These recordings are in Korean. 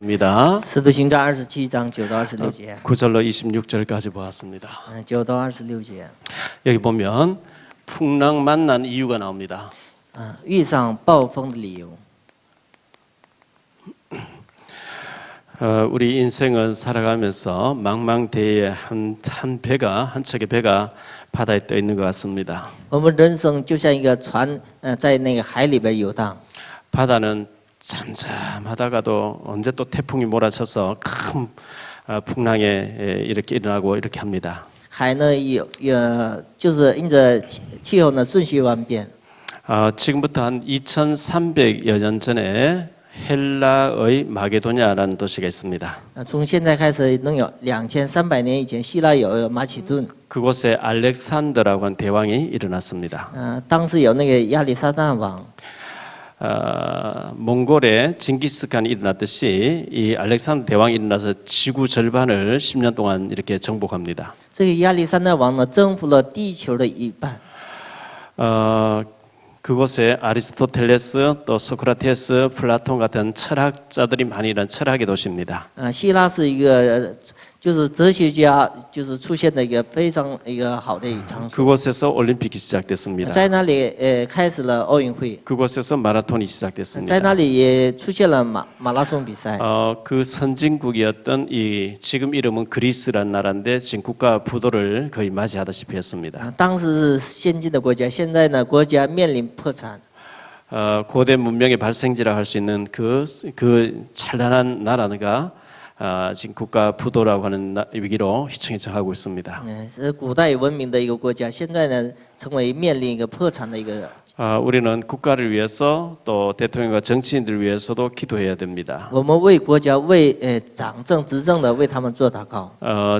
입니다. 使徒行传27章9到26节。 9절로 26절까지 보았습니다. 9到26节。 여기 보면 풍랑 만난 이유가 나옵니다. 遇上暴风的理由。 우리 인생은 살아가면서 망망대해에 한 척의 배가 바다에 떠 있는 것 같습니다. 我们人生就像一个船，在那个海里边游荡。 바다는 잠잠하다가도 언제 또 태풍이 몰아쳐서 큰 풍랑에 이렇게 일어나고 이렇게 합니다. 海呢就是因着气候呢瞬息万变。 지금부터 한 2300여 년 전에 헬라의 마게도냐라는 도시가 있습니다. 从现在开始能有2300年以前，希腊有马其顿。 그곳에 알렉산더라고 하는 대왕이 일어났습니다. 当时有那个亚历山大王。 몽골에 징기스칸이 일어났듯이 이 알렉산더 대왕이 일어나서 지구 절반을 10년 동안 이렇게 정복합니다. 这个亚历山大王呢，征服了地球的一半。 그곳에 아리스토텔레스, 또 소크라테스, 플라톤 같은 철학자들이 많이 일어난 철학의 도시입니다. 希腊是一个就是哲学家就是出现的一个非常一个好的场所。 그곳에서 올림픽이 시작됐습니다. 在那里开始了奥运会。 그곳에서 마라톤이 在 시작됐습니다. 那里也出现了马拉松比赛。 그 선진국이었던 이 지금 이름은 그리스라는 나라인데 지금 국가 부도를 거의 맞이하다시피 했습니다. 当时是先进的国家，现在呢国家面临破产。 고대 문명의 발생지라 할 수 있는 그 찬란한 나라가 지금 국가 부도라고 하는 위기로 휘청휘청하고 있습니다. 是古代文明的一个国家，现在呢成为面临一个破产的一个。 우리는 국가를 위해서 또 대통령과 정치인들을 위해서도 기도해야 됩니다. 我们为国家为掌政执政的为他们做祷告。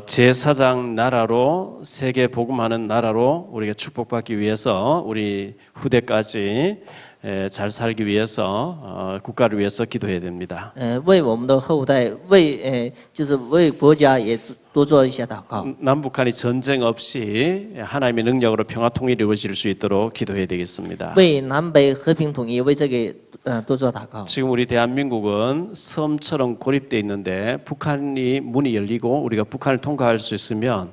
제사장 나라로 세계 복음하는 나라로 우리가 축복받기 위해서 우리 후대까지 잘 살기 위해서 국가를 위해서 기도해야 됩니다. 为我们的后代，就是为国家也多做一些祷告。 남북한이 전쟁 없이 하나님의 능력으로 평화 통일이 이루어질 수 있도록 기도해야 되겠습니다. 为南北和平统一，为这个多做祷告。 지금 우리 대한민국은 섬처럼 고립되어 있는데 북한이 문이 열리고 우리가 북한을 통과할 수 있으면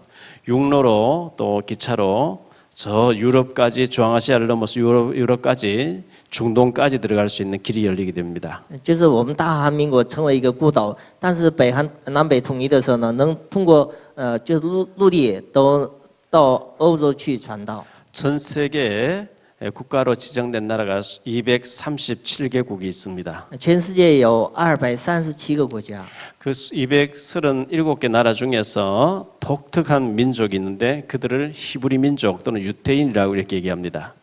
육로로 또 기차로 저 유럽까지 중앙아시아를 넘어서 유럽까지 중동까지 들어갈 수 있는 길이 열리게 됩니다. 就是我们大韩民国成为一个孤岛，但是南北统一的时候呢，能通过就是陆地都到欧洲去传道。 전 세계에 국가로 지정된 나라가 237개국이 있습니다. 全世界有237个国家。 그 237개 나라 중에서 독특한 민족이 있는데 그들을 히브리 민족 또는 유태인이라고 이렇게 얘기합니다.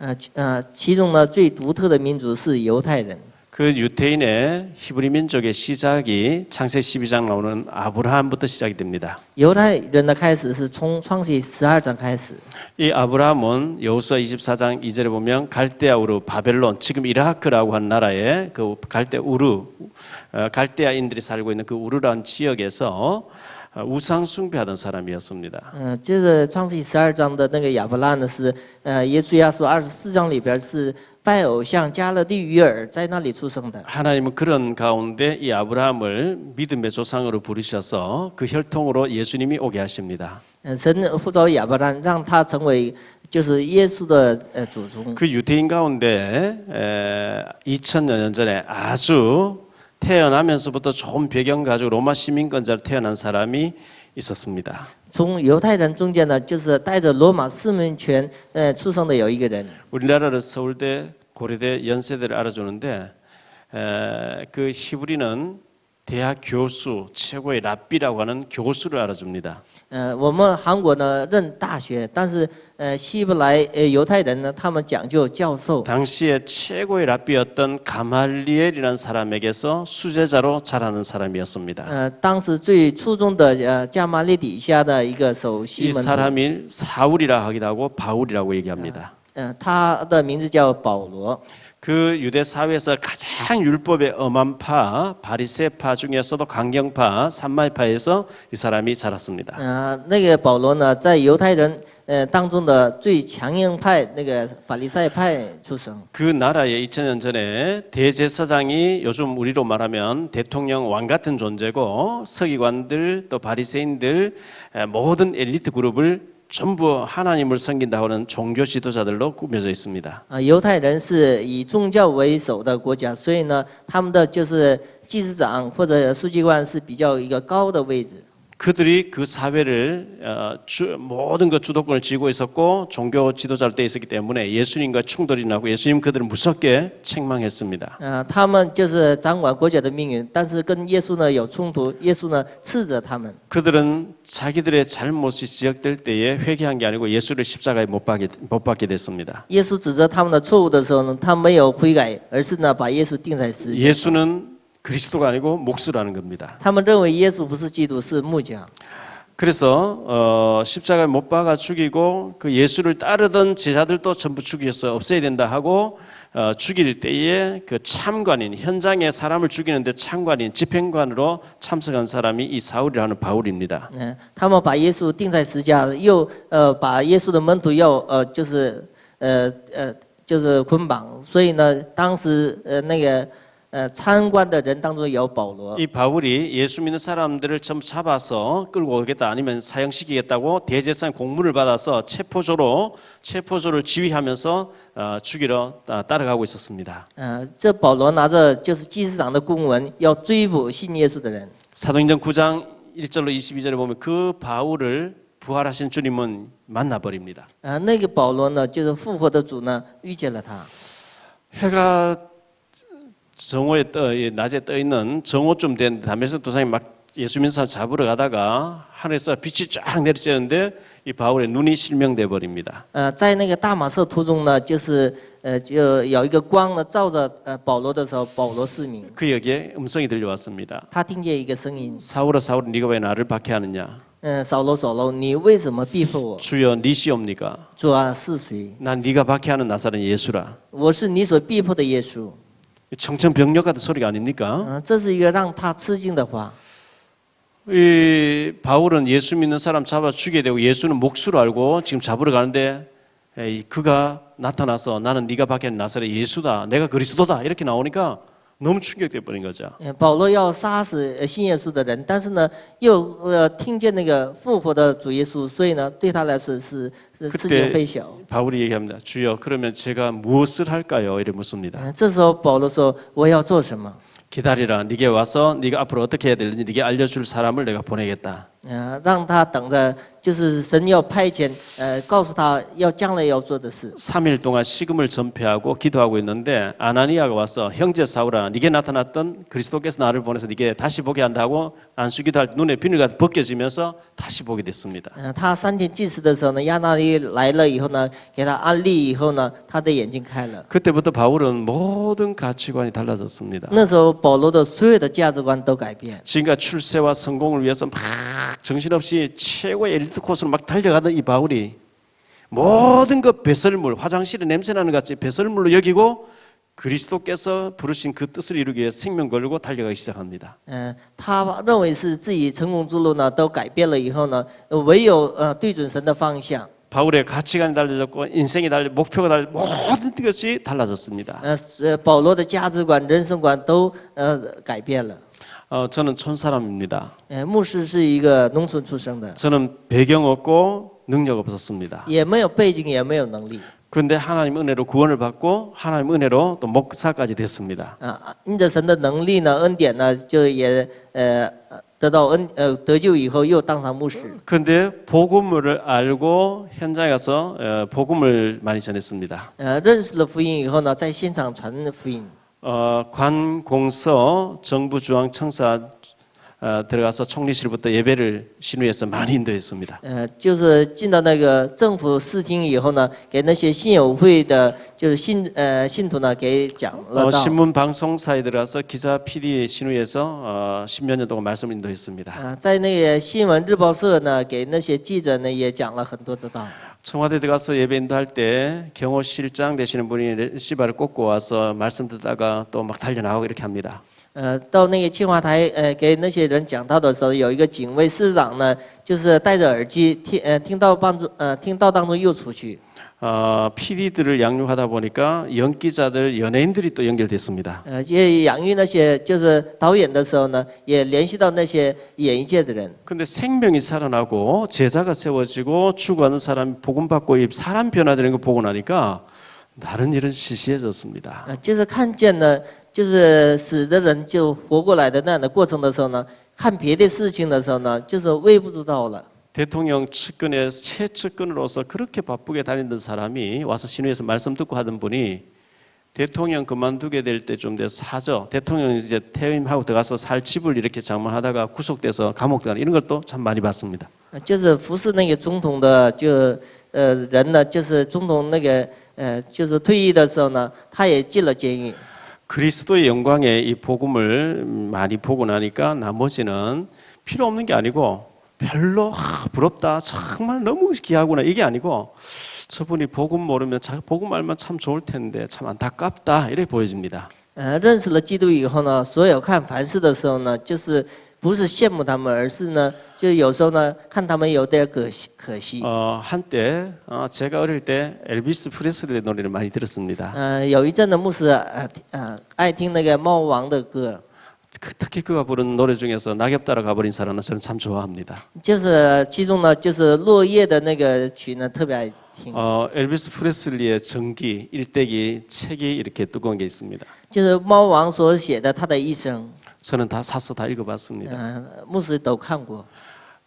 其中呢最独特的民族是犹太人。 그 유태인의 히브리 민족의 시작이 창세기 12장 나오는 아브라함부터 시작이 됩니다. 犹太人的开始是从创世12章开始。 이 아브라함은 여호수아 24장 2절에 보면 갈대아 우르 바벨론 지금 이라크라고 하는 나라에 그 갈대아 우르 갈대아인들이 살고 있는 그 우르라는 지역에서 우상 숭배하던 사람이었습니다. 这个创世12章的那个亚伯拉呢是耶稣亚书24章里边是拜偶像加勒底鱼尔，在那里出生的。 하나님은 그런 가운데 이 아브라함을 믿음의 조상으로 부르셔서 그 혈통으로 예수님이 오게 하십니다. 神呼召亚伯拉，让他成为就是耶稣的祖宗。 그 유태인 가운데 2000여 년 전에 아주 태어나면서부터 좋은 배경 가지고 로마 시민권자로 태어난 사람이 있었습니다. 从犹太人中间呢，就是带着罗马市民权出生的有一个人。 우리나라를 서울대, 고려대, 연세대를 알아주는데 그 히브리는 대학 교수 최고의 랍비라고 하는 교수를 알아줍니다. 我们韩国呢认大学，但是希伯来犹太人呢，他们讲究教授。 당시에 최고의 랍비였던 가말리엘이라는 사람에게서 수제자로 자라는 사람이었습니다. 当时最初中的加马利底下的一个首席 이 门徒。 사람이 사울이라 하기도 하고 바울이라고 얘기합니다. 他的名字叫保罗。 그 유대 사회에서 가장 율법의 엄한파 바리새파 중에서도 강경파 산마이파에서 이 사람이 자랐습니다. 那个保罗呢，在犹太人当中的最强硬派那个法利赛派出生。 그 나라에 2000년 전에 대제사장이 요즘 우리로 말하면 대통령 왕 같은 존재고 서기관들 또 바리새인들 모든 엘리트 그룹을 전부 하나님을 섬긴다고 하는 종교 지도자들로 꾸며져 있습니다. 犹太人是以宗教为首的国家，所以呢，他们的就是祭司长或者书记官是比较一个高的位置。 그들이 그 사회를 모든 것 주도권을 쥐고 있었고 종교 지도자로 돼 있었기 때문에 예수님과 충돌이 나고 예수님 그들을 무섭게 책망했습니다. 他们就是掌管国家的命运，但是跟耶稣呢有冲突，耶稣呢斥责他们。 그들은 자기들의 잘못이 지적될 때에 회개한 게 아니고 예수를 십자가에 못 박게 됐습니다. 耶稣指责他们的错误的时候呢，他没有悔改，而是呢把耶稣钉在十字架。 예수는 그리스도가 아니고 목수라는 겁니다. 他们认为耶稣不是基督，是木匠。 그래서 십자가에 못 박아 죽이고 그 예수를 따르던 제자들도 전부 죽여서 없애야 된다 하고 죽일 때에 그 참관인 현장에 사람을 죽이는데 참관인 집행관으로 참석한 사람이 이 사울이라는 바울입니다. 他们把耶稣钉在十字架，又把耶稣的门徒要就是捆绑，所以呢，当时那个参观的人当中有保罗。 이 바울이 예수 믿는 사람들을 전부 잡아서 끌고 오겠다 아니면 사형시키겠다고 대제사장 공문을 받아서 체포조를 지휘하면서 죽이러 따라가고 있었습니다. 这保罗拿着就是祭司长的公文，要追捕信耶稣的人。 사도행전 9장 1절로 22절에 보면 그 바울을 부활하신 주님은 만나버립니다. 那个保罗呢，就是复活的主呢，遇见了他。 해가 정오에 낮에 떠 있는 정오쯤 된 담에색 도상이 막 예수 믿는 사람 잡으러 가다가 하늘에서 빛이 쫙 내리쬐는데 이 바울의 눈이 실명돼 버립니다. 在那个大马色途中呢，就是就有一个光呢照着保罗的时候，保罗失明。 그에게 음성이 들려왔습니다. 他听见一个声音， 사울아 사울아 네가 왜 나를 박해하느냐? 扫罗扫罗，你为什么逼迫我？ 주여 니시옵니까? 主啊，是谁？ 난 네가 박해하는 나사렛 예수라. 我是你所逼迫的耶稣。 청천벽력 같은 소리가 아닙니까? 这是一个让他吃惊的话。 이 바울은 예수 믿는 사람 잡아 죽여야 되고 예수는 몫으로 알고 지금 잡으러 가는데 그가 나타나서 나는 네가 박해하는 나사렛 예수다. 내가 그리스도다. 이렇게 나오니까 너무 충격돼 버린 거죠. 保罗要杀死信耶稣的人，但是呢，又听见那个复活的主耶稣，所以呢，对他来说是刺激非小。 바울이 얘기합니다. 주여 그러면 제가 무엇을 할까요? 이렇게 묻습니다. 这时候保罗说：“我要做什么？ 기다리라. 네게 와서 네가 앞으로 어떻게 해야 되는지 네게 알려줄 사람을 내가 보내겠다. 让他等着，就是神要派遣，告诉他要将来要做的事。 3일 동안 식음을 전폐하고 기도하고 있는데 아나니아가 와서 형제 사울아 네게 나타났던 그리스도께서 나를 보내서 네게 다시 보게 한다고 안수기도 할 때 눈에 비늘가 벗겨지면서 다시 보게 됐습니다. 他3天祭祀的时候呢，亚拿尼来了以后呢，给他安利以后呢，他的眼睛开了。 그때부터 바울은 모든 가치관이 달라졌습니다. 那时候保罗的所有的价值观都改变。 지금까지 출세와 성공을 위해서 막 정신없이 최고의 엘리트 코스로 막 달려가던 이 바울이 모든 것 배설물, 화장실에 냄새나는 것 같이 배설물로 여기고 그리스도께서 부르신 그 뜻을 이루기 위해 생명 걸고 달려가기 시작합니다. 他认为是自己成功之路呢都改变了以后呢，唯有对准神的方向。 바울의 가치관이 달라졌고 인생이 목표가 모든 것이 달라졌습니다. 保罗的价值观、人生观都改变了。 저는 촌사람입니다. 牧师是一个农村出生的， 저는 배경 없고 능력 없었습니다. 也没有背景，也没有能力。 그런데 하나님 은혜로 구원을 받고 하나님 은혜로 또 목사까지 됐습니다. 因着神的能力呢、恩典呢，就也得到得救以后又当上牧师。 그런데 복음을 알고 현장에 가서 복음을 많이 전했습니다. 认识了福音以后呢，在现场传福音。 관공서 정부중앙청사 들어가서 총리실부터 예배를 신우에서 많이 인도했습니다. 就是进到那个政府视听以后呢，给那些信友会的，就是信徒呢，给讲了道。 신문 방송사에 들어가서 기자 PD 신우에서 10몇 년 동안 말씀을 인도했습니다. 在那个新闻日报社呢，给那些记者呢，也讲了很多的道。 청와대 들어가서 예배 인도할 때 경호실장 되시는 분이 시바를 꽂고 와서 말씀 듣다가 또 막 달려나오고 이렇게 합니다. 到那个清华台给那些人讲道的时候，有一个警卫师长呢，就是戴着耳机听到当中又出去。 PD들을 양육하다 보니까 연기자들, 연예인들이 또 연결됐습니다. 也养育那些就是导演的时候呢，也联系到那些演艺界的人。 근데 생명이 살아나고 제자가 세워지고 죽어가는 사람이 복음 받고 사람 변화되는 거 보고 나니까 다른 일은 시시해졌습니다. 就是看见了，就是死的人就活过来的那样的过程的时候呢，看别的事情的时候呢，就是微不足道了。 대통령 측근의 최측근으로서 그렇게 바쁘게 다니던 사람이 와서 신우에서 말씀 듣고 하던 분이 대통령 그만두게 될 때쯤 돼서 사저 대통령 이제 퇴임하고 들어가서 살 집을 이렇게 장만하다가 구속돼서 감옥 들어가는 이런 것도 참 많이 봤습니다. 就是服侍那个总统的人呢，就是总统那个就是退役的时候呢，他也进了监狱。 그리스도의 영광의 이 복음을 많이 보고 나니까 나머지는 필요 없는 게 아니고 별로 부럽다 정말 너무 귀하구나 이게 아니고 저분이 복음 모르면 복음 알면 참 좋을 텐데 참 안타깝다 이렇게 보여집니다. 认识了基督以后呢，所有看凡事的时候呢，就是不是羡慕他们，而是呢，就有时候呢，看他们有点可惜。 한때 제가 어릴 때 엘비스 프레슬리의 노래를 많이 들었습니다. 有一阵的牧师爱听那个猫王的歌。 특히 그가 부른 노래 중에서 낙엽 따라 가버린 사람은 저는 참 좋아합니다. 就是其中呢，就是落叶的那个曲呢，特别爱听。 엘비스 프레슬리의 전기 일대기 책이 이렇게 두꺼운 게 있습니다. 就是猫王所写的他的一生。 저는 다 사서 다 읽어봤습니다. 牧师都看过。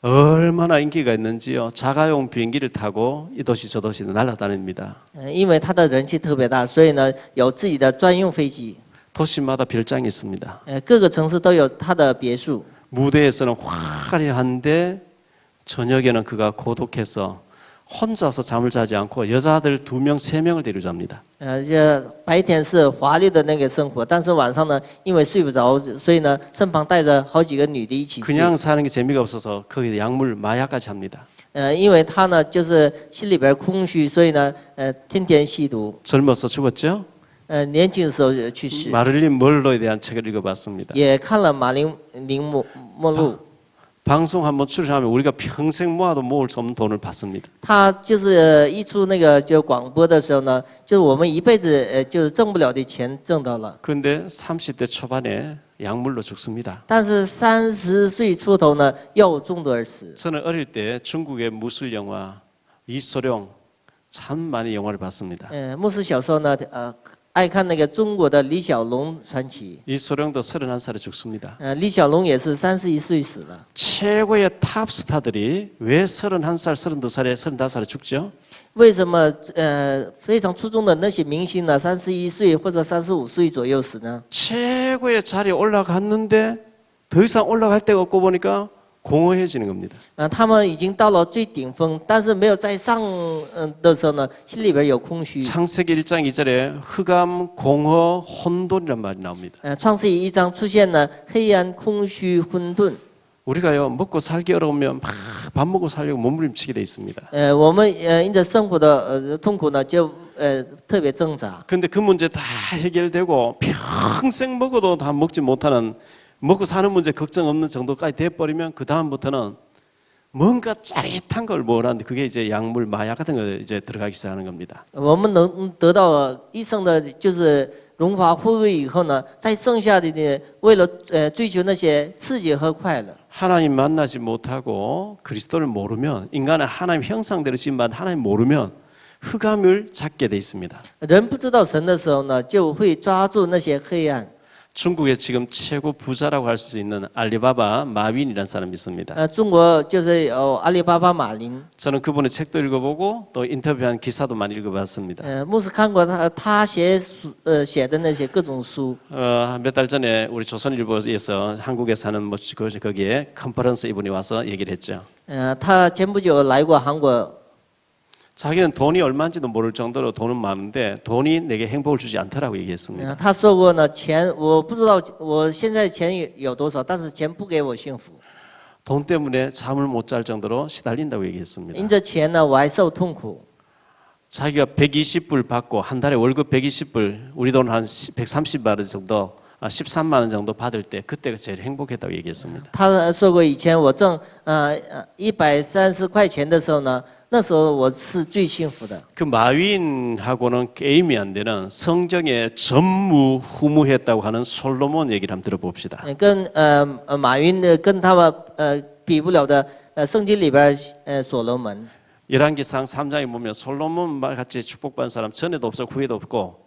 얼마나 인기가 있는지요. 자가용 비행기를 타고 이 도시 저 도시 날아다닙니다. 因为他的人气特别大，所以呢，有自己的专用飞机。 도시마다 별장이 있습니다. 各个城市都有他的别墅。 무대에서는 화려한데 저녁에는 그가 고독해서 혼자서 잠을 자지 않고 여자들 2명, 3명을 데려잡니다. 这白天是华丽的那个生活，但是晚上呢，因为睡不着，所以呢，身旁带着好几个女的一起睡。 그냥 사는 게 재미가 없어서 거기에 약물, 마약까지 합니다. 因为他呢，就是心里边空虚，所以呢，天天吸毒。 젊어서 죽었죠? 年轻的时候去世。 마릴린 먼로에 대한 책을 읽어봤습니다. 也看了马林末路。 방송 한번 출연하면 우리가 평생 모아도 모을 수 없는 돈을 받습니다. 他就是一出那个就广播的时候呢，就是我们一辈子就是挣不了的钱挣到了。 그런데 30대 초반에 약물로 죽습니다. 但是30岁出头呢，药物中毒而死。 저는 어릴 때 중국의 무술 영화 이소룡 참 많이 영화를 봤습니다. 牧师小时候呢，爱看那个中国的李小龙传奇。 이소룡도 31살에 죽습니다. 李小龙也是31岁死了。 최고의 탑 스타들이 왜 31살, 32살에, 35살에 죽죠? 为什么非常出众的那些明星呢，31岁或者35岁左右死呢？ 최고의 자리에 올라갔는데 더 이상 올라갈 데가 없고 보니까 공허해지는 겁니다. 他们已经到了最顶峰，但是没有再上的时候呢，心里边有空虚。 창세기 1장 2절에 흑암, 공허, 혼돈이란 말이 나옵니다. 创世纪1章出现了黑暗、空虚、混沌。 우리가요 먹고 살기 어려우면 막 밥 먹고 살려고 몸부림치게 돼 있습니다. 我们因着生活的痛苦呢，就特别挣扎。 근데 그 문제 다 해결되고 평생 먹어도 다 먹지 못하는 먹고 사는 문제 걱정 없는 정도까지 돼버리면 그 다음부터는 뭔가 짜릿한 걸 먹으라는데 그게 이제 약물, 마약 같은 거 이제 들어가기 시작하는 겁니다. 我们能得到一生的就是荣华富贵以后呢，再剩下的呢，为了追求那些刺激和快乐。 하나님 만나지 못하고 그리스도를 모르면 인간은 하나님 형상대로 지음받은 하나님 모르면 흑암을 찾게 돼 있습니다. 人不知道神的时候呢，就会抓住那些黑暗。 중국의 지금 최고 부자라고 할 수 있는 알리바바 마윈이라는 사람이 있습니다. 中国就是有阿里巴巴马林。 저는 그분의 책도 읽어보고 또 인터뷰한 기사도 많이 읽어봤습니다. 牧师看过他写的那些各种书。 몇 달 전에 우리 조선일보에서 한국에 사는 뭐 거기에 컨퍼런스 이분이 와서 얘기를 했죠. 他前不久来过韩国。 자기는 돈이 얼마인지도 모를 정도로 돈은 많은데 돈이 내게 행복을 주지 않더라고 얘기했습니다. 他说过呢，钱我不知道我现在钱有多少，但是钱不给我幸福。 돈 때문에 잠을 못 잘 정도로 시달린다고 얘기했습니다. 因着钱呢，我还受痛苦。 자기가 120불 받고 한 달에 월급 120불, 우리 돈 한 130만 원 정도 13만 원 정도 받을 때 그때가 제일 행복했다고 얘기했습니다. 他说过，以前我挣130块钱的时候呢，那时候我是最幸福的。 그 마윈하고는 게임이 안 되는 성경에 전무후무했다고 하는 솔로몬 얘기를 한번 들어봅시다. 跟马云的跟他们比不了的圣经里边所罗门。 열왕기상 3장에 보면 솔로몬 같이 축복받은 사람 전에도 없고 후에도 없고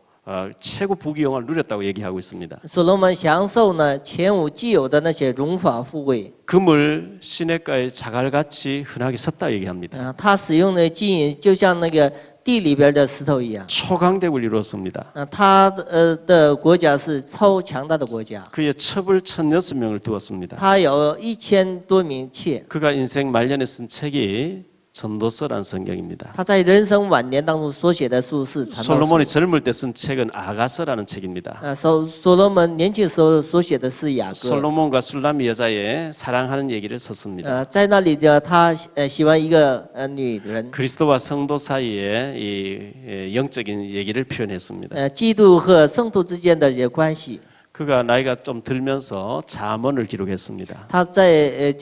최고 부귀영화를 누렸다고 얘기하고 있습니다. 所罗门享受呢前无既有的那些荣华富贵。 금을 시냇가에 자갈같이 흔하게 섰다 얘기합니다. 他使用的金银就像那个地里边的石头一样。 초강대국을 이루었습니다. 他的国家是超强大的国家。 그의 첩을 1,006명을 두었습니다. 他有1000多名妾。 그가 인생 말년에 쓴 책이 전도서라는 성경입니다. 他在人生晚年当中所写的书是传道书。 솔로몬이 젊을 때 쓴 책은 아가서라는 책입니다. 所罗门年轻时候所写的是雅歌。 솔로몬과 술람이 여자의 사랑하는 얘기를 썼습니다. 在那里呢，他喜欢一个女人。 그리스도와 성도 사이의 이 영적인 얘기를 표현했습니다. 基督和圣徒之间的一些关系。 그가 나이가 좀 들면서 잠언을 기록했습니다. 他在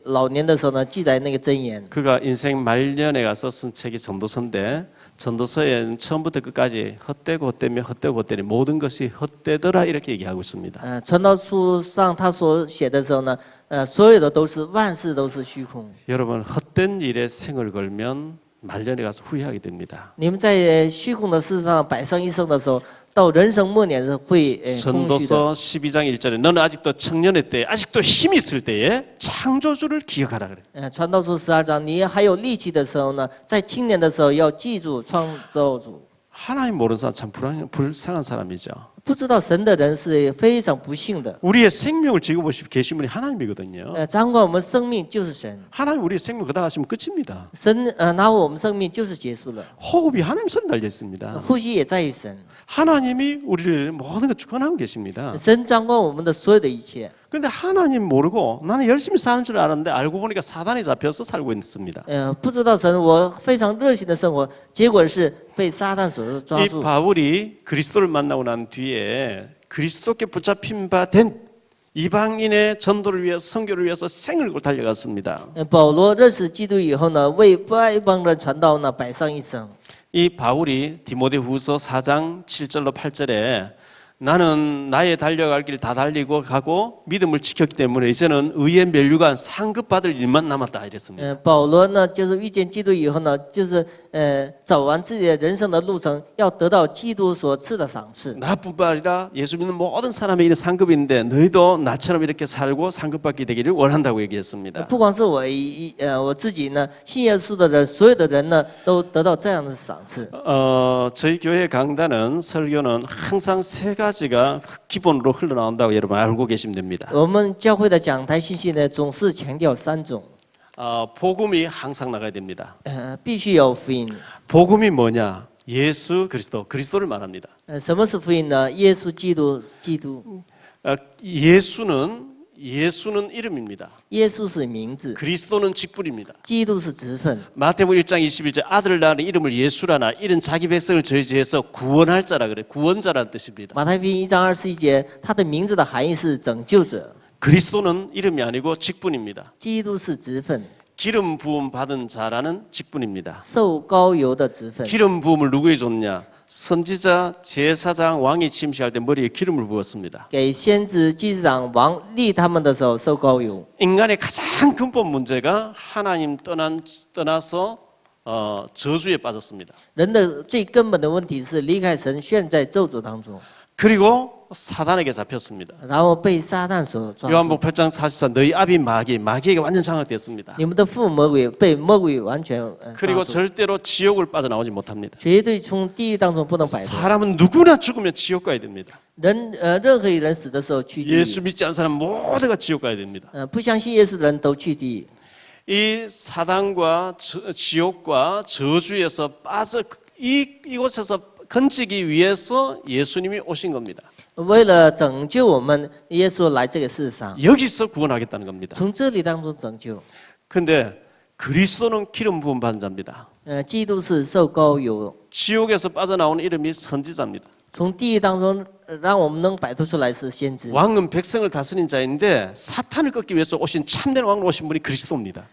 老年的时候呢，记载那个箴言。 그가 인생 말년에 가서 쓴 책이 전도서인데 전도서에는 처음부터 끝까지 헛되고 헛되며 헛되고 헛되니 모든 것이 헛되더라 이렇게 얘기하고 있습니다. 传道书上他所写的时候呢，所有的都是万事都是虚空。 여러분 헛된 일에 생을 걸면 말년에 가서 후회하게 됩니다. 你们在虚空的事上摆上一生的时候，到人生末年是会空虚的。 전도서 12장 1절에 너는 아직도 청년의 때 아직도 힘이 있을 때에 창조주를 기억하라 그래. 传道书12章，你还有力气的时候呢，在青年的时候要记住创造主。 하나님 모르는 사람 참 불쌍한 사람이죠. 不知道神的人是非常不幸的。 우리의 생명을 지고 계신 분이 하나님이거든요. 掌管我们生命就是神， 하나님 우리의 생명 그다 하시면 끝입니다. 神拿我们生命就是结束了， 호흡이 하나님 손에 달려 있습니다. 呼吸也在于神， 하나님이 우리를 모든 걸 주관하고 계십니다. 神掌管我们的所有的一切。 그런데 하나님 모르고 나는 열심히 사는 줄 알았는데 알고 보니까 사단에 잡혀서 살고 있습니다. 不知道神，我非常热心的生活，结果是被撒旦所抓 이 住。 바울이 그리스도를 만나고 난 뒤에 그리스도께 붙잡힌 바 된 이방인의 전도를 위해서 선교를 위해서 생을 걸고 달려갔습니다. 保罗认识基督以后呢，为外邦人传道呢，摆上一生。 이 바울이 디모데후서 4장 7절로 8절에 나는 나의 달려갈 길 다 달리고 가고 믿음을 지켰기 때문에 이제는 의의 면류관 상급받을 일만 남았다 이랬습니다. 保罗呢，就是遇见基督以后呢，就是走完自己的人生的路程，要得到基督所赐的赏赐。 나뿐만 아니라 예수 믿는 모든 사람에게 이런 상급인데 너희도 나처럼 이렇게 살고 상급받게 되기를 원한다고 얘기했습니다. 不光是我自己呢，信耶稣的人，所有的人呢，都得到这样的赏赐。 저희 교회 강단은 설교는 항상 세 가지가 기본으로 흘러나온다고 여러분 알고 계시면 됩니다. 我们教会的讲台信息呢，总是强调3种， 복음이 항상 나가야 됩니다. 必须有福音。 복음이 뭐냐? 예수 그리스도, 그리스도를 말합니다. 什么是福音呢？耶稣基督，基督。 예수는 이름입니다. 耶稣是名字， 그리스도는 직분입니다. 基督是职分。 마태복음 1장 21절 아들을 낳은 이름을 예수라나 이는 자기 백성을 저지해서 구원할 자라 그래. 구원자라는 뜻입니다. 马太福音1章21节，他的名字的含义是拯救者。 그리스도는 이름이 아니고 직분입니다. 基督是职分， 기름 부음 받은 자라는 직분입니다. 受膏油的职分。 기름 부음을 누구에게 줬냐? 선지자, 제사장, 왕이 침시할 때 머리에 기름을 부었습니다. 给先知、祭司长、王立他们的时候受膏油。 인간의 가장 근본 문제가 하나님 떠나서 저주에 빠졌습니다. 人的最根本的问题是离开神，陷在咒诅当中， 그리고 사단에게 잡혔습니다. 然后被撒旦所抓住。 요한복음 8장 44 너희 아비 마귀에게 완전 장악됐습니다. 你们的父魔鬼被魔鬼完全抓 그리고 住， 절대로 지옥을 빠져나오지 못합니다. 绝对从地狱当中不能摆脱。 사람은 누구나 죽으면 지옥 가야 됩니다. 任何一人死的时候去地狱， 예수 믿지 않는 사람 모두가 지옥 가야 됩니다. 不相信耶稣的人都去地狱。 이 사단과 지옥과 저주에서 빠져 이곳에서 건지기 위해서 예수님이 오신 겁니다. 为了拯救我们，耶稣来这个世上， 여기서 구원하겠다는 겁니다. 从这里当中拯救。 근데 그리스도는 기름 부음 받은 자입니다. 基督是受膏油， 지옥에서 빠져나오는 이름이 선지자입니다. 从地狱当中让我们能摆脱出来是先知。 왕은 백성을 다스린 자인데 사탄을 꺾기 위해서 오신 참된 왕으로 오신 분이 그리스도입니다.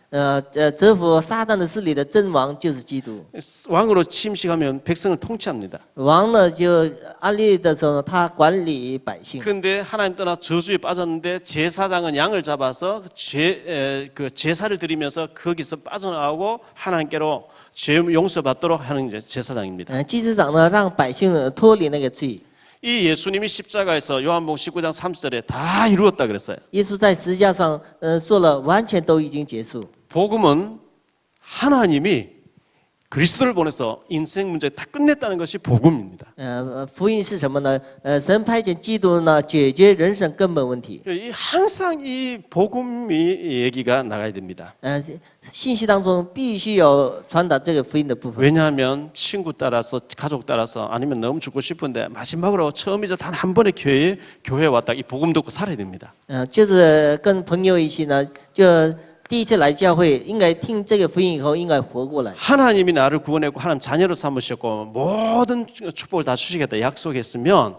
折服撒旦的势力的真王就是基督。 왕으로 침식하면 백성을 통치합니다. 王呢，就安利的时候呢，他管理百姓。 그런데 하나님 떠나 저주에 빠졌는데 제사장은 양을 잡아서 그 제사를 드리면서 거기서 빠져나오고 하나님께로 죄 용서받도록 하는 이제 제사장입니다. 祭司长呢，让百姓脱离那个罪。 이 예수님이 십자가에서 요한복음 19장 3절에 다 이루었다 그랬어요. 耶稣在十字架上，说了，完全都已经结束。 복음은 하나님이 그리스도를 보내서 인생 문제 다 끝냈다는 것이 복음입니다. 福音是什么呢？神派遣基督呢，解决人生根本问题。 항상 이 복음이 얘기가 나가야 됩니다. 信息当中必须有传达这个福音的部分。 왜냐하면 친구 따라서 가족 따라서 아니면 너무 죽고 싶은데 마지막으로 처음이자 단 한 번의 교회에 왔다 이 복음 듣고 살아야 됩니다. 就是跟朋友一起呢，就第一次来教会，应该听这个福音以后，应该活过来。 하나님이 나를 구원했고 하나님 자녀로 삼으셨고 모든 축복을 다 주시겠다 약속했으면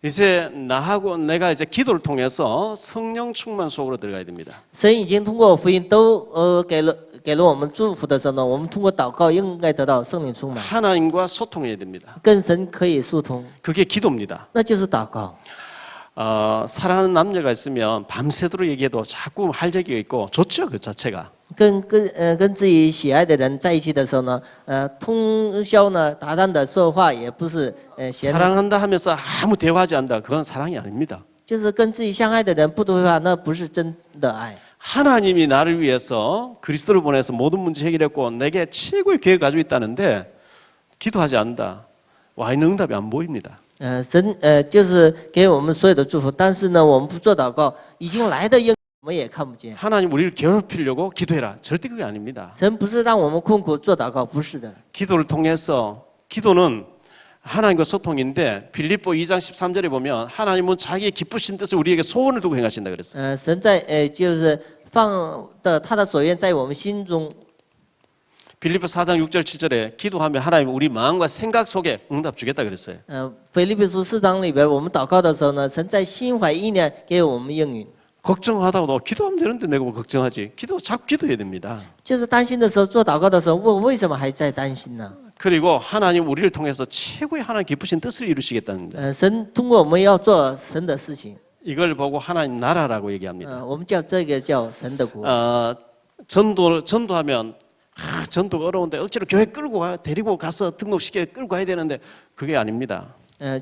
이제 나하고 내가 이제 기도를 통해서 성령 충만 속으로 들어가야 됩니다. 神已经通过福音都给了我们祝福的时候呢，我们通过祷告应该得到圣灵充满， 하나님과 소통해야 됩니다. 跟神可以疏通， 그게 기도입니다. 那就是祷告。 사랑하는 남녀가 있으면 밤새도록 얘기해도 자꾸 할 얘기가 있고 좋죠 그 자체가. 跟自己喜爱的人在一起的时候呢，通宵呢大胆的说话也不是闲， 사랑한다 하면서 아무 대화하지 않는다 그건 사랑이 아닙니다. 就是跟自己相爱的人不对话，那不是真的爱。 하나님이 나를 위해서 그리스도를 보내서 모든 문제 해결했고 내게 최고의 계획을 가지고 있다는데 기도하지 않는다. 와 있는 응답이 안 보입니다. 神就是给我们所有的祝福，但是呢，我们不做祷告，已经来的应我们也看不见。 하나님 우리를 괴롭히려고 기도해라. 절대 그게 아닙니다. 神不是让我们困苦做祷告，不是的。 기도를 통해서 기도는 하나님과 소통인데 빌립보 2장 13절에 보면 하나님은 자기의 기쁘신 뜻을 우리에게 소원을 두고 행하신다 그랬어요. 神在就是放的他的所愿在我们心中。 빌립보 4장 6절 7절에 기도하면 하나님 우리 마음과 생각 속에 응답 주겠다 그랬어요. 腓立比书4章里边，我们祷告的时候呢，神在心怀意念给我们应允。 걱정하다고 너 기도하면 되는데 내가 뭐 걱정하지? 자꾸 기도해야 됩니다. 就是担心的时候，做祷告的时候，我为什么还在担心呢？ 그리고 하나님 우리를 통해서 최고의 하나님 기쁘신 뜻을 이루시겠다는데 神通过我们要做神的事情， 이걸 보고 하나님 나라라고 얘기합니다. 我们叫这个叫神的国。 전도하면 전도가 어려운데 억지로 교회 데리고 가서 등록시켜 끌고 가야 되는데 그게 아닙니다.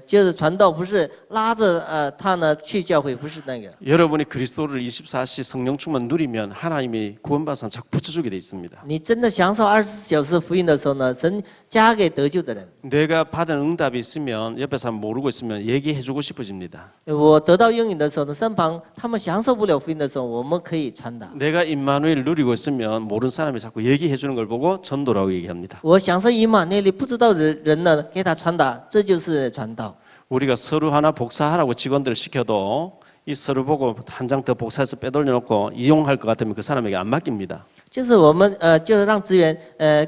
就是传道不是拉着他呢去教会，不是那个。 여러분이 그리스도를 24시 성령 충만 누리면 하나님이 구원받은 사람 자꾸 붙여주게 돼 있습니다. 你真的享受24小时福音的时候呢，神加给得救的人。 내가 받은 응답이 있으면 옆에 사람 모르고 있으면 얘기해주고 싶어집니다. 我得到应允的时候呢，身旁他们享受不了福音的时候，我们可以传达。 내가 임마누엘 누리고 있으면 모르는 사람이 자꾸 얘기해주는 걸 보고 전도라고 얘기합니다. 我享受以马内利，不知道的人呢，给他传达，这就是传道。 우리가 서로 하나 복사하라고 직원들을 시켜도 이 서로 보고 한 장 더 복사해서 빼돌려놓고 이용할 것 같으면 그 사람에게 안 맡깁니다. 就是我们就是让职员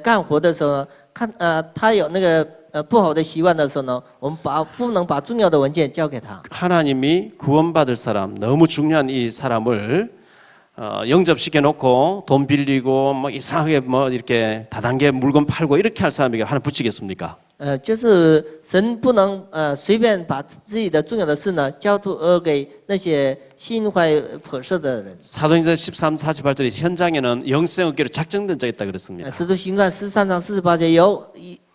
干活的时候呢，看他有那个不好的习惯的时候呢，我们不能把重要的文件交给他。 하나님이 구원받을 사람 너무 중요한 이 사람을 영접시켜 놓고 돈 빌리고 뭐 이상하게 뭐 이렇게 다단계 물건 팔고 이렇게 할 사람에게 하나 붙이겠습니까? 就是神不能随便把自己的重要的事呢交托给那些心怀叵测的人。 사도행전 13, 48절에 현장에는 영생 얻기로 작정된 자 있다 그랬습니다. 使徒行传13章48节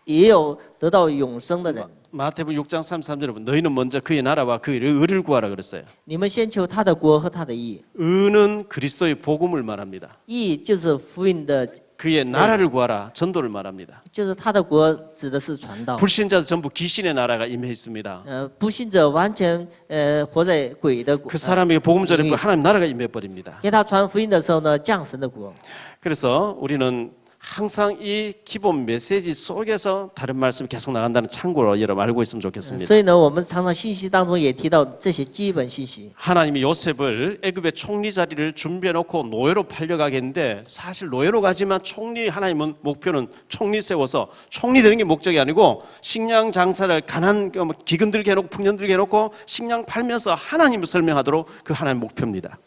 也有得到永生的人。 마태복음 6장 33절에 보면 너희는 먼저 그의 나라와 그의 의를 구하라 그랬어요. 你们先求他的国和他的义。 의는 그리스도의 복음을 말합니다. 义就是福音的， 그의 나라를 구하라 전도를 말합니다. 就是他的国指的是传道。 불신자도 전부 귀신의 나라가 임해 있습니다. 不信者完全活在鬼的国。 그 사람에게 복음 전하면 하나님 나라가 임해 버립니다. 给他传福音的时候呢，降神的国。 그래서 우리는 항상 이 기본 메시지 속에서 다른 말씀이 계속 나간다는 참고로 여러분 알고 있으면 좋겠습니다. 所以呢，我们常常信息当中也提到这些基本信息。 하나님이 요셉을 애굽의 총리 자리를 준비해 놓고 노예로 팔려가게 했는데 사실 노예로 가지만 총리 하나님은 목표는 총리 세워서 총리 되는 게 목적이 아니고 식량 장사를 가난 기근 들게 해놓고 풍년 들게 해놓고 식량 팔면서 하나님을 설명하도록 그 하나님 목표입니다.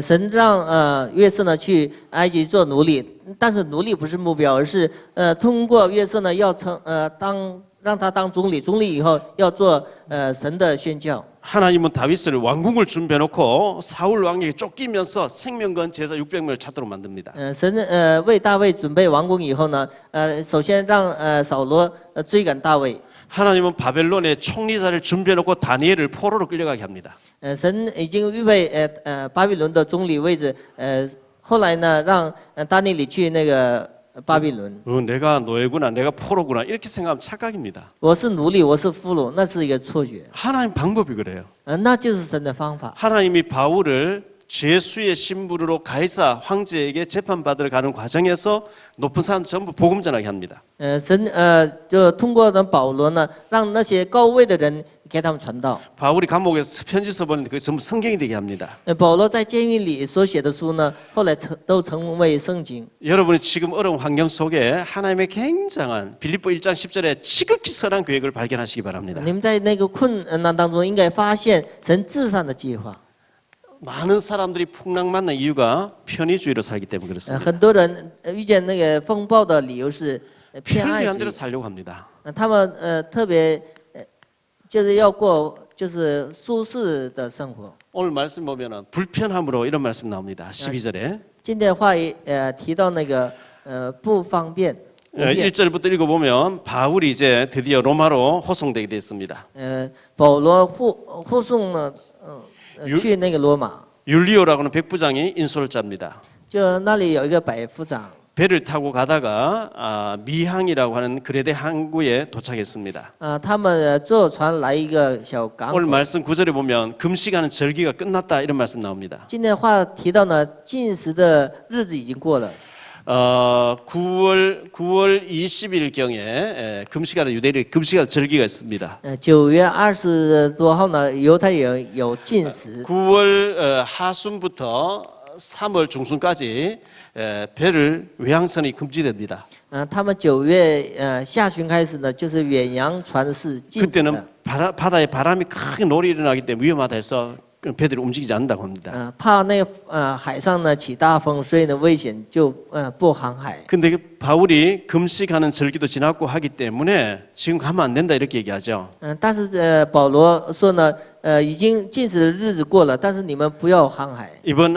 神让约瑟呢去埃及做奴隶，但是奴隶不是目标，而是通过约瑟呢要让他当总理，总理以后要做神的宣教。 하나님은 다윗을 왕궁을 준비해 놓고 사울 왕에게 쫓기면서 생명건 제사 600명을 찾도록 만듭니다. 神为大卫准备王宫以后呢，首先让扫罗追赶大卫。 하나님은 바벨론의 총리자를 준비해 놓고 다니엘을 포로로 끌려가게 합니다. 神已经预备巴比伦的总理位置，后来呢让大尼里去那个巴比伦。 내가 노예구나, 내가 포로구나 이렇게 생각하면 착각입니다. 我是奴隶，我是俘虏，那是一个错觉。 하나님 방법이 그래요. 那就是神的方法。 하나님이 바울을 죄수의 신부로 가이사 황제에게 재판받으러 가는 과정에서 높은 사람 전부 복음 전하게 합니다. 神就通过保罗呢，让那些高位的人给他们传道。 바울이 감옥에서 편지 써보는데 그게 전부 성경이 되게 합니다. 保罗在监狱里所写的书呢，后来都成为圣经。 여러분이 지금 어려운 환경 속에 하나님의 굉장한 빌립보 1장 10절에 지극히 선한 계획을 발견하시기 바랍니다. 你们在那个困难当中，应该发现神至善的计划。 많은 사람들이 풍랑 만난 이유가 편의주의로 살기 때문에 그렇습니다. 很多人遇见那个风暴的理由是偏爱 편리한 主 대로 义。 살려고 합니다. 他们特别就是要过就是舒适的生活。 오늘 말씀 보면은 불편함으로 이런 말씀 나옵니다. 12절에 今天话提到那个不方便。 1절부터 읽어보면 바울이 이제 드디어 로마로 호송되게 됐습니다. 保罗护送了去那个罗马， 율리오라고 하는 백부장이 인솔을 짭니다. 就那里有一个百夫长。 배를 타고 가다가 미항이라고 하는 그레데 항구에 도착했습니다. 他们坐船来一个小港口。 오늘 말씀 9절에 보면 금식하는 절기가 끝났다 이런 말씀 나옵니다. 今天话提到呢，禁食的日子已经过了。 9월 20일경에 금식하는 유대인의 금식하는 절기가 있습니다. 9月20多号呢，犹太人有禁食。 9월 하순부터 3월 중순까지 배를 외항선이 금지됩니다. 他们9月下旬开始呢，就是远洋船是禁止的。 그때는 바다에 바람이 크게 노을이 일어나기 때문에 위험하다 해서 배들이 움직이지 않는다고 합니다. 怕那个海上呢起大风，所以呢危险就不航海。 근데 바울이 금식하는 절기도 지났고 하기 때문에 지금 가면 안 된다 이렇게 얘기하죠. 但是保罗说呢，已经禁止的日子过了，但是你们不要航海。 이번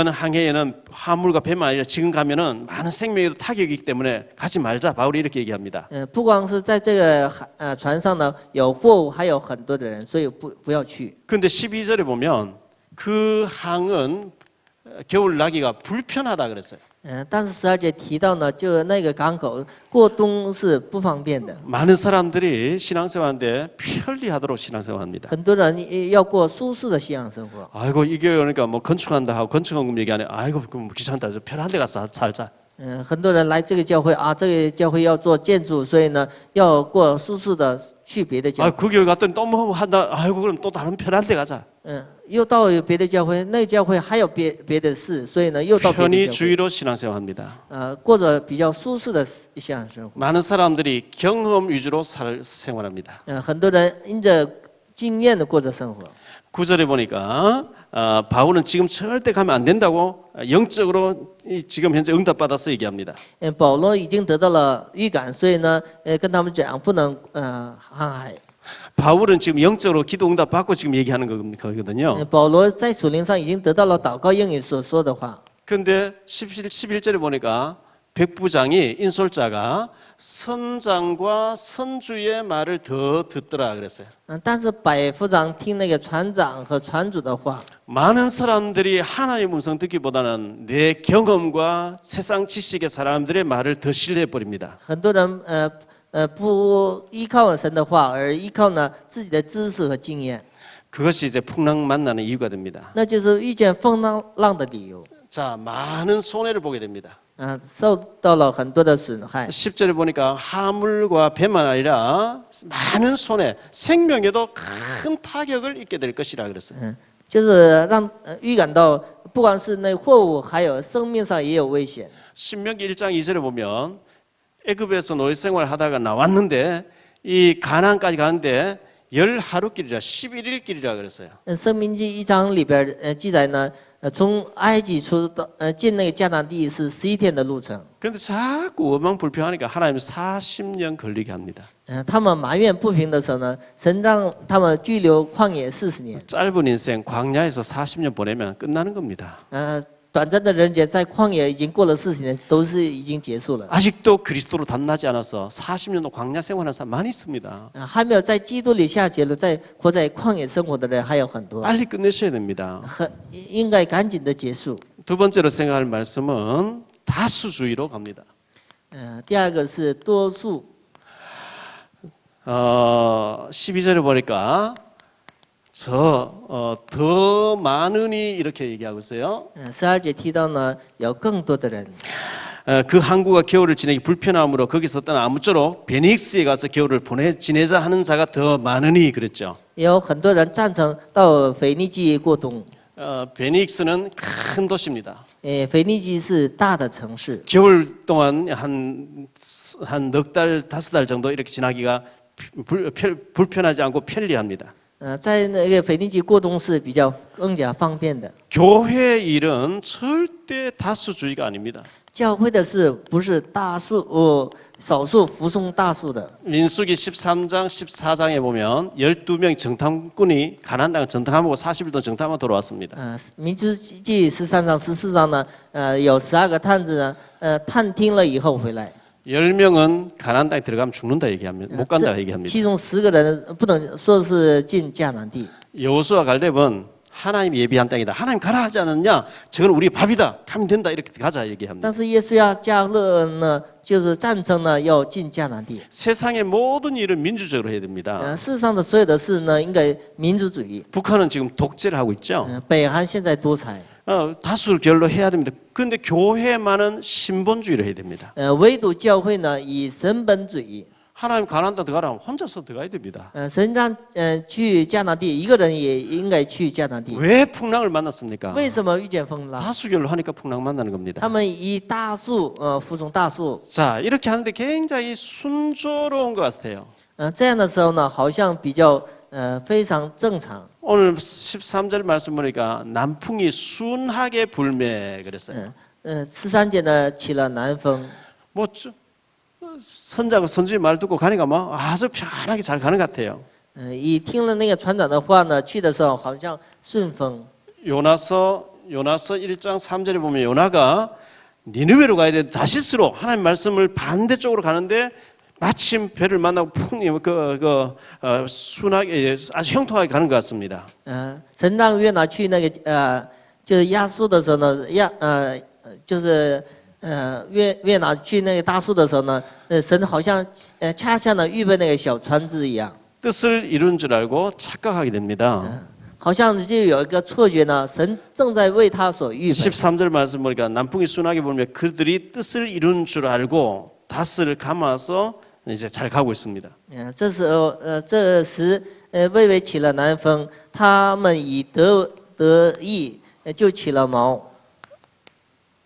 항해에는 화물과 배만 아니라 지금 가면은 많은 생명에도 타격이기 때문에 가지 말자. 바울이 이렇게 얘기합니다. 不光是在这个船上呢有货物，还有很多的人，所以不要去。 그런데 12절에 보면 그 항은 겨울 나기가 불편하다 그랬어요. 但是12节提到呢，就那个港口过冬是不方便的。 많은 사람들이 신앙생활하는데 편리하도록 신앙생활합니다. 很多人要过舒适的信仰生活。 아이고 이게 그러니까 뭐 건축한다 하고 건축원금 얘기 안 해. 아이고 그럼 귀찮다. 편한 데 가서 살자. 很多人来这个教会啊，这个教会要做建筑，所以呢要过舒适的去别的教 아 会。 그 교회 갔더니 또 뭐 한다. 아이고 그럼 또 다른 편한 데 가자. 又到别的教会，那个教会还有别的事，所以呢又到别的教会。 편의주의로 신앙생활합니다. 过着比较舒适的信仰生活。 많은 사람들이 경험 위주로 생활합니다. 很多人因着经验的过着生活。 9절에 보니까 바울은 지금 절대 가면 안 된다고 영적으로 지금 현재 응답받아서 얘기합니다. 保罗已经得到了预感，所以呢，跟他们讲不能航海。 바울은 지금 영적으로 기도 응답 받고 지금 얘기하는 거거든요. 保罗在属灵上已经得到了祷告应允所说的话。 그런데 11절에 보니까 백부장이 인솔자가 선장과 선주의 말을 더 듣더라 그랬어요. 但是百夫长听那个船长和船主的话。 많은 사람들이 하나님의 음성 듣기보다는 내 경험과 세상 지식의 사람들의 말을 더 신뢰해 버립니다. 很多人不依靠神的话，而依靠呢自己的知识和经验。 그것이 이제 풍랑 만나는 이유가 됩니다. 那就是遇见风浪的理由。 자, 많은 손해를 보게 됩니다. 受到了很多的损害。 10절에 보니까 하물과 배만 아니라 많은 손해, 생명에도 큰 타격을 입게 될 것이라 그랬어요. 就是让预感到，不光是那货物，还有生命上也有危险。 신명기 1장 2절에 보면 애굽에서 노예 생활하다가 나왔는데 이 가나안까지 가는데 10하루길이라 11일길이라 그랬어요. 生命记1章里边记载呢，从埃及出到进那个迦南地是11天的路程。 그런데 자꾸 원망불평하니까 하나님 40년 걸리게 합니다. 他们埋怨不平的时候呢，神让他们拘留旷野40年。 짧은 인생 광야에서 40년 보내면 끝나는 겁니다. 短暂的人间在旷野已经过了40年，都是已经结束了。 아직도 그리스도로 담나지 않아서 40년도 광야 생활하는 사람 많이 있습니다. 还没有在基督里下结了，在活在旷野生活的人还有很多， 빨리 끝내셔야 됩니다. 应该赶紧的结束。 두 번째로 생각할 말씀은 다수주의로 갑니다. 第二个是多数。 12절에 보니까 더 많으니 이렇게 얘기하고 있어요. 12节提到呢，有更多的人。 그 항구가 겨울을 지내기 불편함으로 거기서 떠나 아무쪼록 베닉스에 가서 겨울을 지내자 하는 자가 더 많으니 그랬죠. 有很多人赞成到腓尼基过冬。 베닉스는 큰 도시입니다. 腓尼基是大的城市， 겨울 동안 한 넉 달, 5달 정도 이렇게 지나기가 불편하지 않고 편리합니다. 在那个腓尼基过冬是比较更加方便的。 교회 일은 절대 다수주의가 아닙니다. 教会的事不是大数少数服从大数的。 민수기 13장, 14장에 보면 12명 정탐꾼이 가나안 땅을 정탐하고 40일 동안 정탐하고 돌아왔습니다. 民数记13章、14章呢，有12个探子呢，探听了以后回来。 10명은 가나안 땅에 들어가면 죽는다 얘기합니다. 못 간다 얘기합니다. 其中10个人不能说是进迦南地。 여호수아 갈렙은 하나님 예비한 땅이다. 하나님 가라 하지 않았냐? 저건 우리 밥이다. 가면 된다. 이렇게 가자 얘기합니다. 但是耶稣亚加勒呢，就是赞成呢要进迦南地。 세상의 모든 일은 민주적으로 해야 됩니다. 世上的所有的事呢，应该民主主义。 북한은 지금 독재를 하고 있죠. 北韩现在独裁。 다수를 결로 해야 됩니다. 그런데 교회만은 신본주의를 해야 됩니다. 唯独教会呢以神本主义。 하나님 가나안 땅 들어가라면 혼자서 들어가야 됩니다. 神让去迦南地，一个人也应该去迦南地。 왜 풍랑을 만났습니까? 为什么遇见风浪？ 다수결로 하니까 풍랑 만나는 겁니다. 他们以大数服从大数。 자, 이렇게 하는데 굉장히 순조로운 것 같아요. 这样的时候呢，好像比较非常正常。 오늘 13절 말씀 보니까南풍이 순하게 불매 그랬어요. 13节呢起了南风。 뭐 선자가 선주의 말 듣고 가니까 뭐 아주 편하게 잘 가는 것 같아요. 一听了那个船长的话呢，去的时候好像顺风。 요나서 1장 3절에 보면 요나가 니느웨로 가야 되는데 다시스로 하나님 말씀을 반대쪽으로 가는데 마침 배를 만나고 순하게 아주 형통하게 가는 것 같습니다. 神让约拿去那个就是亚述的时候呢，就是约拿去那个大树的时候呢，神好像恰恰呢预备那个小船只一样， 뜻을 이룬 줄 알고 착각하게 됩니다. 好像就有一个错觉呢，神正在为他所预备。 13절 말씀 보니까 남풍이 순하게 불면 그들이 뜻을 이룬 줄 알고 다스를 감아서 이제 잘 가고 있습니다. 这时候这时微微起了南风，他们以得意就起了毛。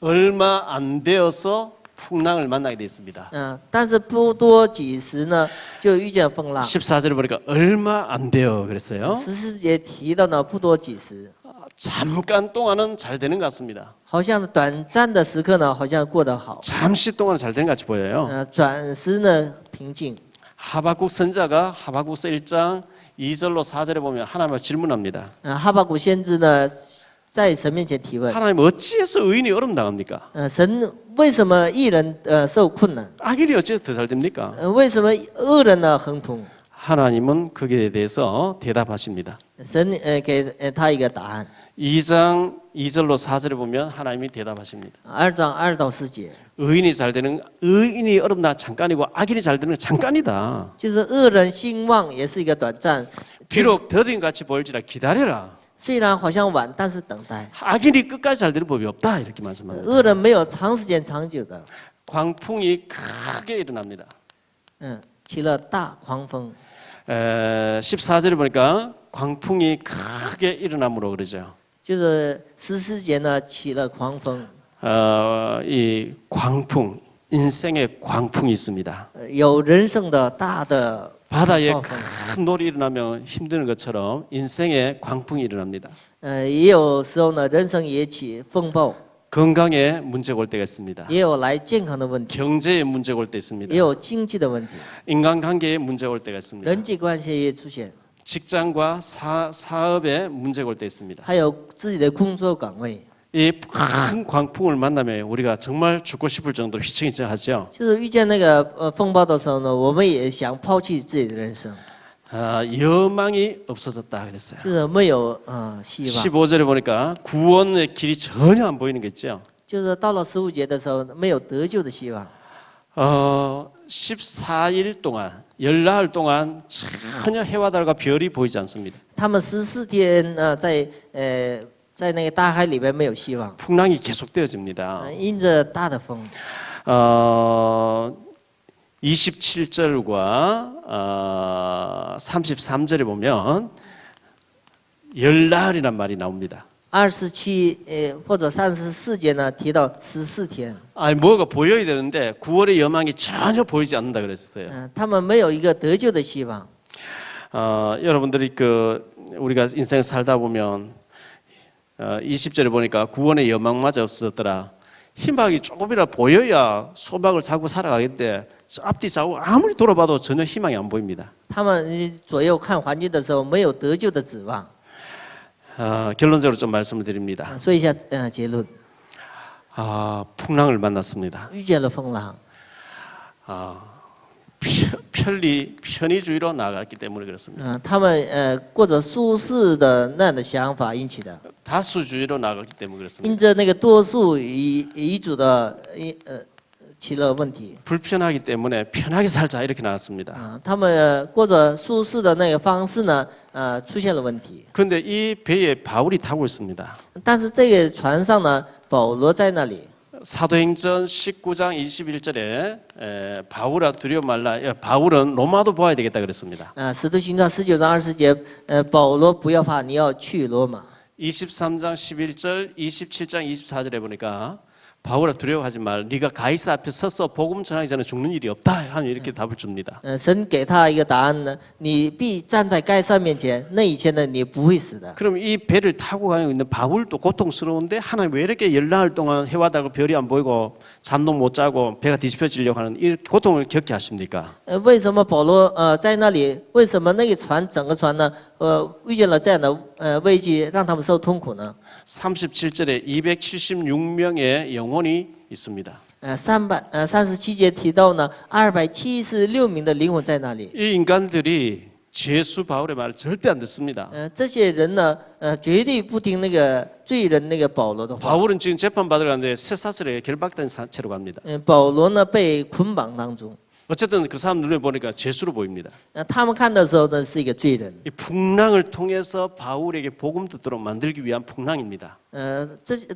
얼마 안 되어서 풍랑을 만나게 돼 있습니다. 但是不多几时呢，就遇见风浪。 14절에 보니까 얼마 안 돼요 그랬어요. 14节提到呢，不多几时， 잠깐 동안은 잘 되는 것 같습니다. 好像短暂的时刻呢，好像过得好， 잠시 동안은 잘 되는 것 같이 보여요. 转时呢平静。 하박국 선자가 하박국서 1장 2절로 4절에 보면 하나님을 질문합니다. 哈巴谷先知呢，在神面前提问： 하나님 어찌해서 의인이 어려움 당합니까? 神为什么义人受困难？ 악인이 어찌해서 더 잘 됩니까? 为什么恶人呢亨通？ 하나님은 거기에 대해서 대답하십니다. 神给他一个答案。 2장 2절로 4절에 보면 하나님이 대답하십니다. 2章2到4节， 의인이 어렵나 잠깐이고 악인이 잘 되는 건 잠깐이다. 就是恶人兴旺也是一个短暂， 비록 더딘 같이 보일지라 기다려라. 虽然好像晚，但是等待。 악인이 끝까지 잘 되는 법이 없다 이렇게 말씀합니다. 恶人没有长时间长久的， 광풍이 크게 일어납니다. 起了大狂风。 14절에 보니까 광풍이 크게 일어남으로 그러죠. 就是14节呢起了狂风， 이 광풍, 인생의 광풍이 있습니다. 有人生的大的 바다에 暴风， 큰 놀이 일어나면 힘드는 것처럼 인생의 광풍이 일어납니다. 也有时候呢人生也起风暴， 건강에 문제가 올 때가 있습니다. 也有来健康的问题， 경제에 문제가 올 때 있습니다. 也有经济的问题， 인간관계에 문제가 올 때가 있습니다. 人际关系也出现， 직장과 사업에 문제가 올 때 있습니다. 还有自己的工作岗位。 이 큰 광풍을 만나면 우리가 정말 죽고 싶을 정도로 휘청휘청하죠. 就是遇见那个风暴的时候呢，我们也想抛弃自己的人生， 여망이 없어졌다 그랬어요. 就是没有希望。 15절에 보니까 구원의 길이 전혀 안 보이는 게 있죠. 就是到了15节的时候，没有得救的希望。 14일 동안 열나흘 동안 전혀 해와 달과 별이 보이지 않습니다. 他们14天在那个大海里边没有希望， 풍랑이 계속되어집니다. 因着大的风。 27절과 33절에 보면 열나흘이란 말이 나옵니다. 27或者34节呢提到14天， 아니 뭐가 보여야 되는데 구원의 여망이 전혀 보이지 않는다 그랬어요. 他们没有一个得救的希望。 여러분들이 우리가 인생 살다 보면 20절에 보니까 구원의 여망마저 없어졌더라. 희망이 조금이라도 보여야 소망을 사고 살아가겠는데 앞뒤 좌우 아무리 돌아봐도 전혀 희망이 안 보입니다. 他们左右看环境的时候，没有得救的指望。 결론적으로 좀 말씀을 드립니다. 说一下结论， 풍랑을 만났습니다. 遇见了风浪， 편의주의로 나갔기 때문에 그렇습니다. 他们过着舒适的那样的想法引起的， 다수주의로 나갔기 때문에 그렇습니다. 因着那个多数遗嘱的起了问题。 불편하기 때문에 편하게 살자 이렇게 나왔습니다. 他们过着舒适的那个方式呢，出现了问题。 그런데 이 배에 바울이 타고 있습니다. 但是这个船上呢，保罗在那里。 사도행전 19장 21절에 바울아 두려워 말라. 바울은 로마도 보아야 되겠다 그랬습니다. 使徒行传19章20节，保罗不要怕，你要去罗马。 23장 11절, 27장 24절에 보니까 바울아 두려워하지 말. 네가 가이사 앞에 서서 복음 전하기 전에 죽는 일이 없다. 하는 이렇게 답을 줍니다. 神给他一个答案呢，你必站在该上面前，那以前呢，你不会死的。 그럼 이 배를 타고 가고 있는 바울도 고통스러운데 하나님 왜 이렇게 열나흘 동안 해와 달고 별이 안 보이고 잠도 못 자고 배가 뒤집혀지려고 하는 이 고통을 겪게 하십니까? 为什么保罗在那里？为什么那个船整个船呢？遇见了这样的危机，让他们受痛苦呢？ 37절에 276명의 영혼이 있습니다. 37节提到呢，276名的灵魂在那里。 이 인간들이 죄수 바울의 말을 절대 안 듣습니다. 这些人呢，绝对不听那个罪人那个保罗的话。 바울은 지금 재판 받으러 가는데 쇠사슬에 결박된 채로 갑니다. 保罗呢被捆绑当中。 어쨌든 그 사람 눈에 보니까 죄수로 보입니다. 他们看的时候呢是一个罪人。 이 풍랑을 통해서 바울에게 복음 듣도록 만들기 위한 풍랑입니다.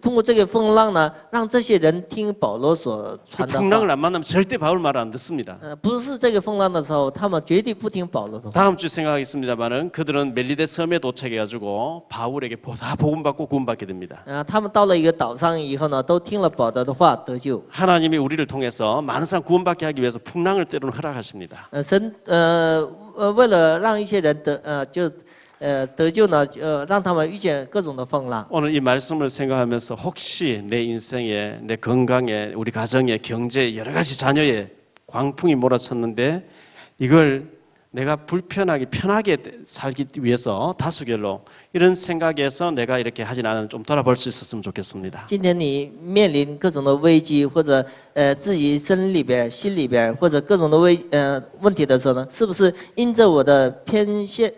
通过这个风浪呢，让这些人听保罗所 그 传的 풍랑을 话。 안 만나면 절대 바울 말을 안 듣습니다. 不是这个风浪的时候，他们绝对不听保罗的话。 다음 주 생각하겠습니다만은 그들은 멜리데 섬에 도착해가지고 바울에게 다 복음 받고 구원받게 됩니다. 他们到了一个岛上以后呢，都听了保罗的话得救。 하나님이 우리를 통해서 많은 사람 구원받게 하기 위해서 풍랑을 때로는 허락하십니다. 神为了让一些人得救呢，让他们遇见各种的风浪。 오늘 이 말씀을 생각하면서 혹시 내 인생에, 내 건강에, 우리 가정에, 경제에 여러 가지 자녀에 광풍이 몰아쳤는데 이걸 내가 불편하게 편하게 살기 위해서 다수결로 이런 생각에서 내가 이렇게 하진 않은 좀 돌아볼 수 있었으면 좋겠습니다. 今天你面临各种的危机，或者自己身里边、心里边，或者各种的问题的时候呢，是不是因着我的偏见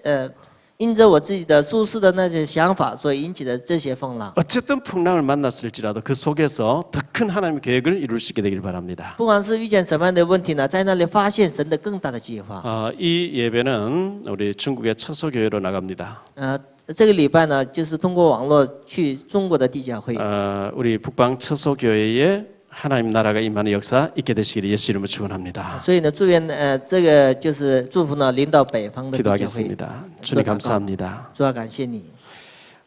因着我自己的舒适的那些想法所引起的这些风浪？ 어쨌든 풍랑을 만났을지라도 그 속에서 더 큰 하나님의 계획을 이룰 수 있게 되길 바랍니다. 不管是遇见什么样的问题呢，在那里发现神的更大的计划。 이 예배는 우리 중국의 처소교회로 나갑니다. 这个礼拜呢，就是通过网络去中国的地教会。 우리 북방 처소교회에 하나님 나라가 임하는 역사 있게 되시기를 예수 이름으로 축원합니다. 所以呢，祝愿这个就是祝福呢，临到北方的地教会。 기도하겠습니다. 주님 감사합니다. 主要感谢你，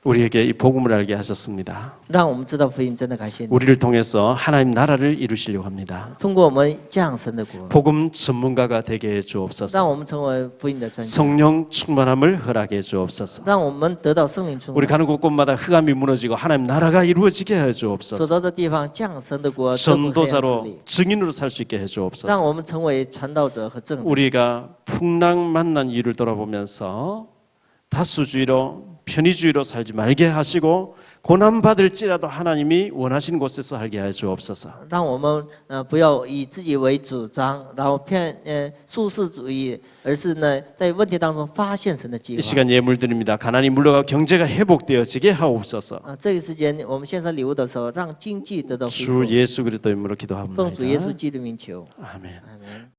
우리에게 이 복음을 알게 하셨습니다. 让我们知道福音，真的感谢你。 우리를 통해서 하나님 나라를 이루시려고 합니다. 通过我们降神的国， 복음 전문가가 되게 해 주옵소서. 让我们成为福音的专家， 성령 충만함을 허락해 주옵소서. 让我们得到圣灵充 우리 满。 가는 곳곳마다 흑암이 무너지고 하나님 나라가 이루어지게 해 走 주옵소서. 到的地方，降神的国，征服黑暗势 전도자로 力， 증인으로 살 수 있게 해 让 주옵소서. 我们成为传道者和证人。 우리가 풍랑 만난 이유를 돌아보면서 다수주의로 편의주의로 살지 말게 하시고 고난 받을지라도 하나님이 원하시는 곳에서 살게 해 주옵소서. 让我们不要以自己为主张，然后舒适主义，而是呢在问题当中发现神的计 이 划。 시간 예물 드립니다. 가난이 물러가 경제가 회복되어지게 하옵소서. 这个时间我们献上礼物的时候，让经济得到恢 주 复。 예수 그리스도 이름으로 奉主耶稣 기도합니다. 基督名求， 아멘. 阿门。